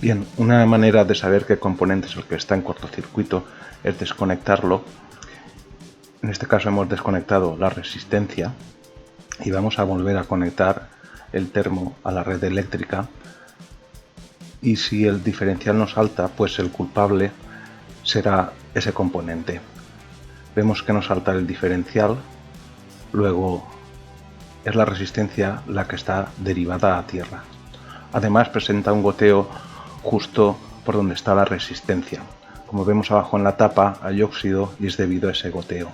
Bien, una manera de saber qué componente es el que está en cortocircuito es desconectarlo. En este caso hemos desconectado la resistencia y vamos a volver a conectar el termo a la red eléctrica, y si el diferencial no salta, pues el culpable será ese componente. Vemos que no salta el diferencial, luego es la resistencia la que está derivada a tierra. Además presenta un goteo justo por donde está la resistencia. Como vemos abajo en la tapa hay óxido y es debido a ese goteo.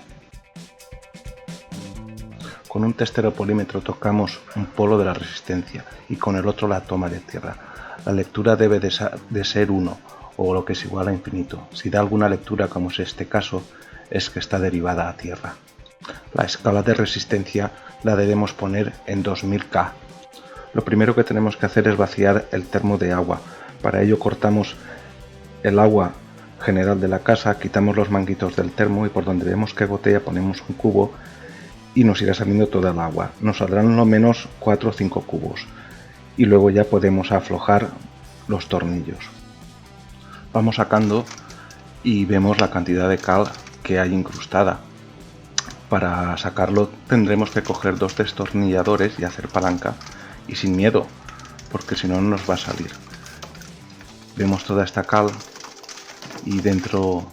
Con un testeropolímetro tocamos un polo de la resistencia y con el otro la toma de tierra. La lectura debe de ser 1 o lo que es igual a infinito. Si da alguna lectura, como es este caso, es que está derivada a tierra. La escala de resistencia la debemos poner en 2000K. Lo primero que tenemos que hacer es vaciar el termo de agua. Para ello cortamos el agua general de la casa, quitamos los manguitos del termo y por donde vemos que gotea ponemos un cubo y nos irá saliendo toda el agua. Nos saldrán lo menos 4 o 5 cubos y luego ya podemos aflojar los tornillos. Vamos sacando y vemos la cantidad de cal que hay incrustada. Para sacarlo tendremos que coger 2 destornilladores y hacer palanca, y sin miedo, porque si no, no nos va a salir. Vemos toda esta cal y dentro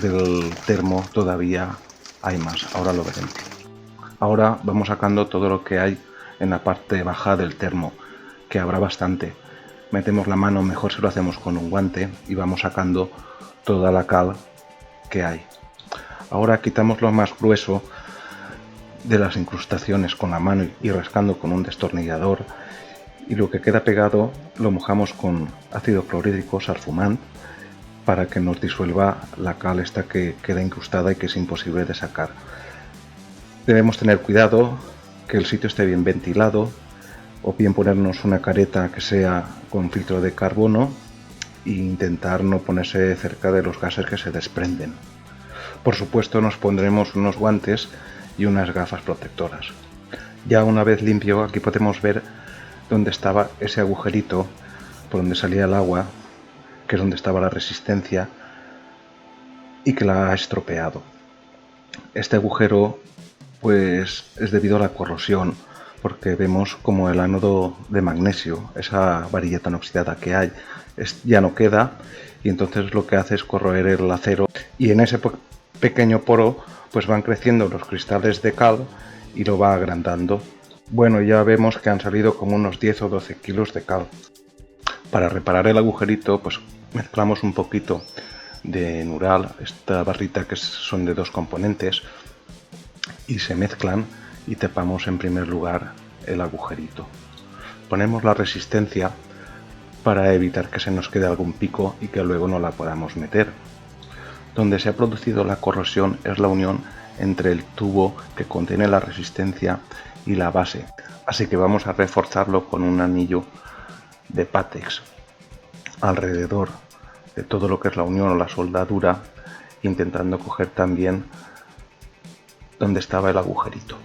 del termo todavía hay más, ahora lo veremos. Ahora vamos sacando todo lo que hay en la parte baja del termo, que habrá bastante. Metemos la mano, mejor si lo hacemos con un guante, y vamos sacando toda la cal que hay. Ahora quitamos lo más grueso de las incrustaciones con la mano y rascando con un destornillador, y lo que queda pegado lo mojamos con ácido clorhídrico Sarfumant para que nos disuelva la cal esta que queda incrustada y que es imposible de sacar. Debemos tener cuidado que el sitio esté bien ventilado, o bien ponernos una careta que sea con filtro de carbono e intentar no ponerse cerca de los gases que se desprenden. Por supuesto nos pondremos unos guantes y unas gafas protectoras. Ya una vez limpio, aquí podemos ver dónde estaba ese agujerito por donde salía el agua, que es donde estaba la resistencia y que la ha estropeado. Este agujero pues es debido a la corrosión, porque vemos como el ánodo de magnesio, esa varilla tan oxidada que hay, ya no queda, y entonces lo que hace es corroer el acero, y en ese pequeño poro pues van creciendo los cristales de cal y lo va agrandando. Bueno, ya vemos que han salido como unos 10 o 12 kilos de cal. Para reparar el agujerito pues mezclamos un poquito de Nural, esta barrita que son de 2 componentes, y se mezclan y tapamos en primer lugar el agujerito. Ponemos la resistencia para evitar que se nos quede algún pico y que luego no la podamos meter. Donde se ha producido la corrosión es la unión entre el tubo que contiene la resistencia y la base, así que vamos a reforzarlo con un anillo de Patex alrededor de todo lo que es la unión o la soldadura, intentando coger también donde estaba el agujerito.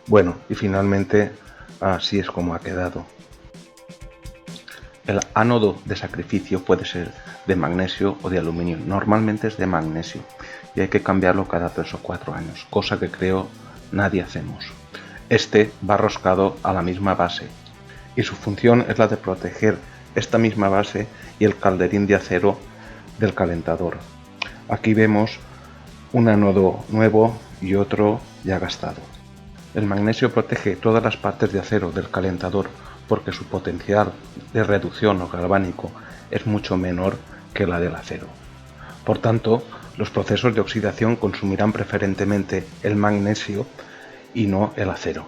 Bueno, y finalmente así es como ha quedado. El ánodo de sacrificio puede ser de magnesio o de aluminio. Normalmente es de magnesio y hay que cambiarlo cada 3 o 4 años, cosa que creo nadie hacemos. Este va roscado a la misma base y su función es la de proteger esta misma base y el calderín de acero del calentador. Aquí vemos un ánodo nuevo y otro ya gastado. El magnesio protege todas las partes de acero del calentador porque su potencial de reducción o galvánico es mucho menor que la del acero. Por tanto, los procesos de oxidación consumirán preferentemente el magnesio y no el acero.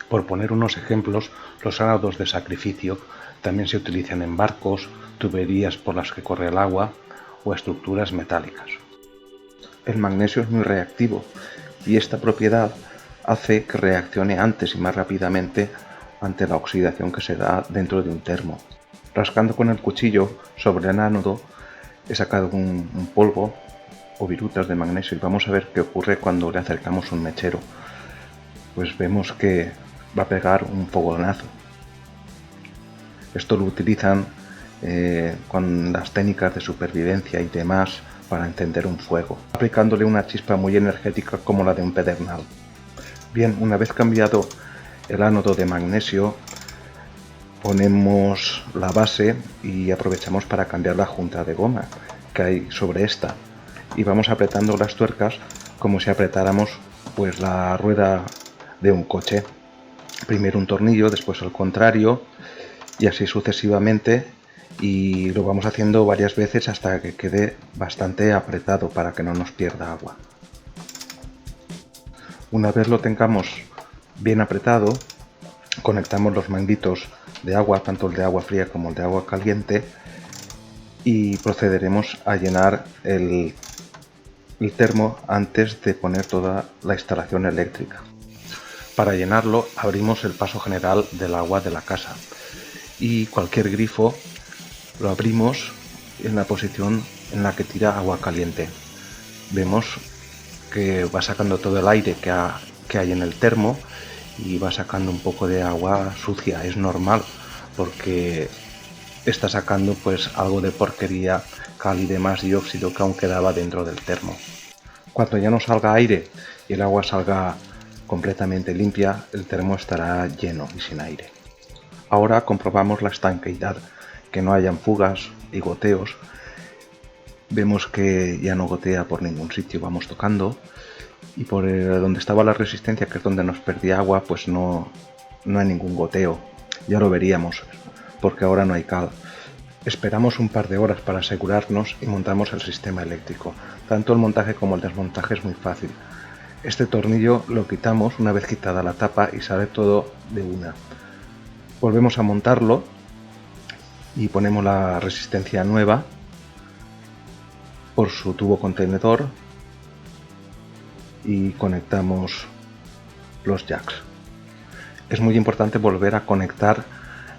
Por poner unos ejemplos, los ánodos de sacrificio también se utilizan en barcos, tuberías por las que corre el agua o estructuras metálicas. El magnesio es muy reactivo y esta propiedad hace que reaccione antes y más rápidamente ante la oxidación que se da dentro de un termo. Rascando con el cuchillo sobre el ánodo he sacado un polvo o virutas de magnesio y vamos a ver qué ocurre cuando le acercamos un mechero. Pues vemos que va a pegar un fogonazo. Esto lo utilizan con las técnicas de supervivencia y demás para encender un fuego, aplicándole una chispa muy energética como la de un pedernal. Bien, una vez cambiado el ánodo de magnesio, ponemos la base y aprovechamos para cambiar la junta de goma que hay sobre esta, y vamos apretando las tuercas como si apretáramos pues la rueda de un coche. Primero un tornillo, después al contrario, y así sucesivamente, y lo vamos haciendo varias veces hasta que quede bastante apretado para que no nos pierda agua. Una vez lo tengamos bien apretado, conectamos los manguitos de agua, tanto el de agua fría como el de agua caliente, y procederemos a llenar el termo antes de poner toda la instalación eléctrica. Para llenarlo abrimos el paso general del agua de la casa y cualquier grifo lo abrimos en la posición en la que tira agua caliente. Vemos que va sacando todo el aire que hay en el termo y va sacando un poco de agua sucia. Es normal porque está sacando pues algo de porquería, cal y demás dióxido que aún quedaba dentro del termo. Cuando ya no salga aire y el agua salga completamente limpia, el termo estará lleno y sin aire. Ahora comprobamos la estanqueidad, que no hayan fugas y goteos. Vemos que ya no gotea por ningún sitio, vamos tocando, y por donde estaba la resistencia, que es donde nos perdía agua, pues no hay ningún goteo. Ya lo veríamos, porque ahora no hay cal. Esperamos un par de horas para asegurarnos y montamos el sistema eléctrico. Tanto el montaje como el desmontaje es muy fácil. Este tornillo lo quitamos una vez quitada la tapa y sale todo de una. Volvemos a montarlo y ponemos la resistencia nueva por su tubo contenedor y conectamos los jacks. Es muy importante volver a conectar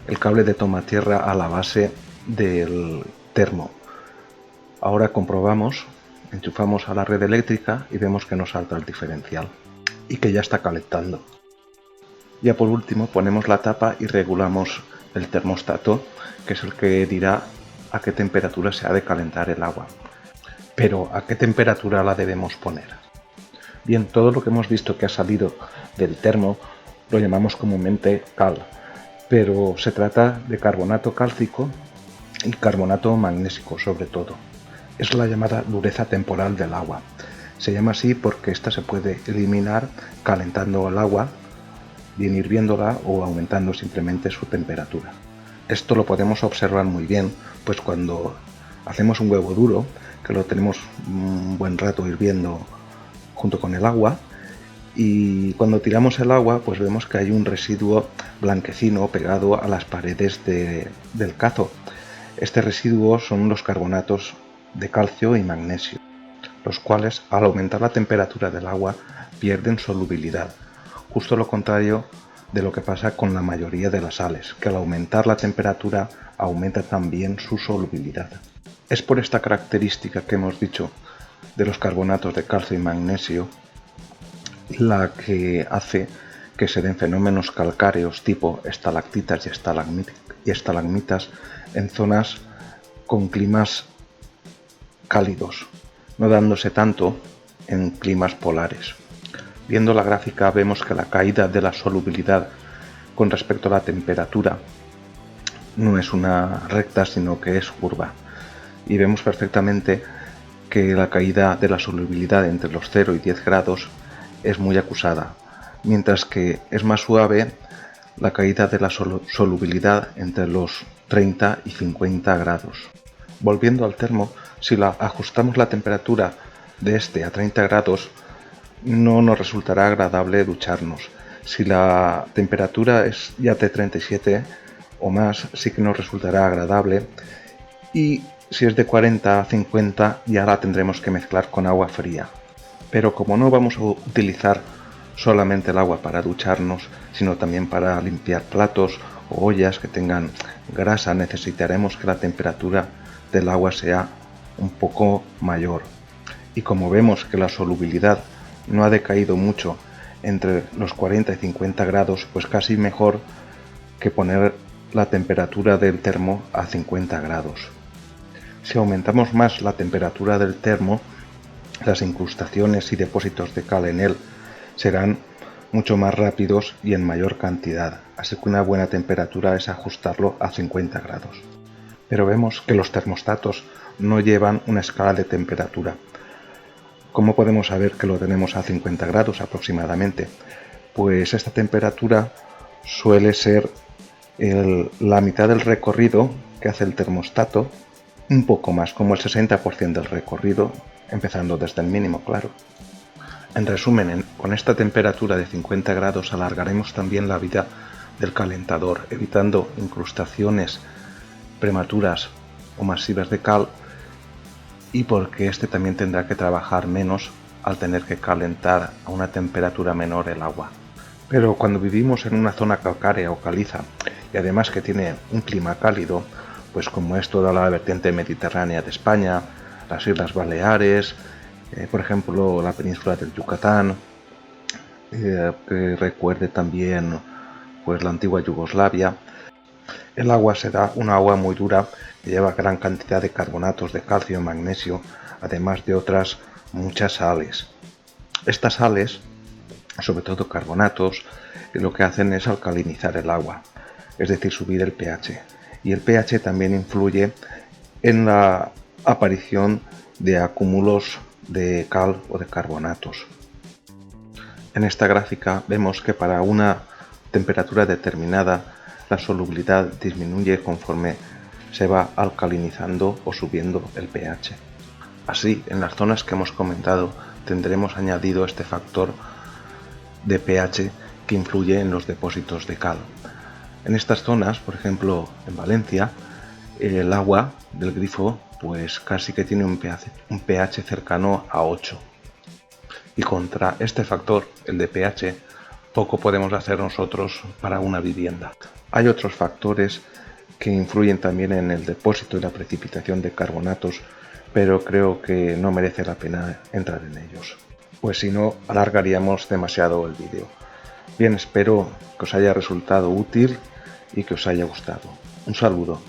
el cable de toma tierra a la base del termo. Ahora comprobamos, enchufamos a la red eléctrica y vemos que nos salta el diferencial y que ya está calentando. Ya por último ponemos la tapa y regulamos el termostato, que es el que dirá a qué temperatura se ha de calentar el agua. Pero ¿a qué temperatura la debemos poner? Bien, todo lo que hemos visto que ha salido del termo lo llamamos comúnmente cal, pero se trata de carbonato cálcico y carbonato magnésico sobre todo. Es la llamada dureza temporal del agua. Se llama así porque esta se puede eliminar calentando el agua, bien hirviéndola o aumentando simplemente su temperatura. Esto lo podemos observar muy bien, pues cuando hacemos un huevo duro, que lo tenemos un buen rato hirviendo junto con el agua, y cuando tiramos el agua pues vemos que hay un residuo blanquecino pegado a las paredes del cazo. Este residuo son los carbonatos de calcio y magnesio, los cuales al aumentar la temperatura del agua pierden solubilidad, justo lo contrario de lo que pasa con la mayoría de las sales, que al aumentar la temperatura aumenta también su solubilidad. Es por esta característica que hemos dicho de los carbonatos de calcio y magnesio la que hace que se den fenómenos calcáreos tipo estalactitas y estalagmitas en zonas con climas cálidos, no dándose tanto en climas polares. Viendo la gráfica vemos que la caída de la solubilidad con respecto a la temperatura no es una recta, sino que es curva, y vemos perfectamente que la caída de la solubilidad entre los 0 y 10 grados es muy acusada, mientras que es más suave la caída de la solubilidad entre los 30 y 50 grados. Volviendo al termo, si ajustamos la temperatura de este a 30 grados, no nos resultará agradable ducharnos. Si la temperatura es ya de 37 o más, sí que nos resultará agradable, y si es de 40 a 50 ya la tendremos que mezclar con agua fría. Pero como no vamos a utilizar solamente el agua para ducharnos, sino también para limpiar platos o ollas que tengan grasa, necesitaremos que la temperatura del agua sea un poco mayor. Y como vemos que la solubilidad no ha decaído mucho entre los 40 y 50 grados, pues casi mejor que poner la temperatura del termo a 50 grados. Si aumentamos más la temperatura del termo, las incrustaciones y depósitos de cal en él serán mucho más rápidos y en mayor cantidad, así que una buena temperatura es ajustarlo a 50 grados. Pero vemos que los termostatos no llevan una escala de temperatura. ¿Cómo podemos saber que lo tenemos a 50 grados aproximadamente? Pues esta temperatura suele ser la mitad del recorrido que hace el termostato, un poco más, como el 60% del recorrido, empezando desde el mínimo, claro. En resumen, con esta temperatura de 50 grados alargaremos también la vida del calentador, evitando incrustaciones prematuras o masivas de cal, y porque este también tendrá que trabajar menos al tener que calentar a una temperatura menor el agua. Pero cuando vivimos en una zona calcárea o caliza, y además que tiene un clima cálido, pues como es toda la vertiente mediterránea de España, las Islas Baleares, por ejemplo la península del Yucatán, que recuerde también pues la antigua Yugoslavia, el agua será un agua muy dura que lleva gran cantidad de carbonatos de calcio y magnesio, además de otras muchas sales. Estas sales, sobre todo carbonatos, lo que hacen es alcalinizar el agua, es decir, subir el pH. Y el pH también influye en la aparición de acúmulos de cal o de carbonatos. En esta gráfica vemos que para una temperatura determinada la solubilidad disminuye conforme se va alcalinizando o subiendo el pH. Así, en las zonas que hemos comentado tendremos añadido este factor de pH que influye en los depósitos de cal. En estas zonas, por ejemplo en Valencia, el agua del grifo pues casi que tiene un pH cercano a 8. Y contra este factor, el de pH, poco podemos hacer nosotros para una vivienda. Hay otros factores que influyen también en el depósito y la precipitación de carbonatos, pero creo que no merece la pena entrar en ellos, pues si no alargaríamos demasiado el vídeo. Bien, espero que os haya resultado útil y que os haya gustado. Un saludo.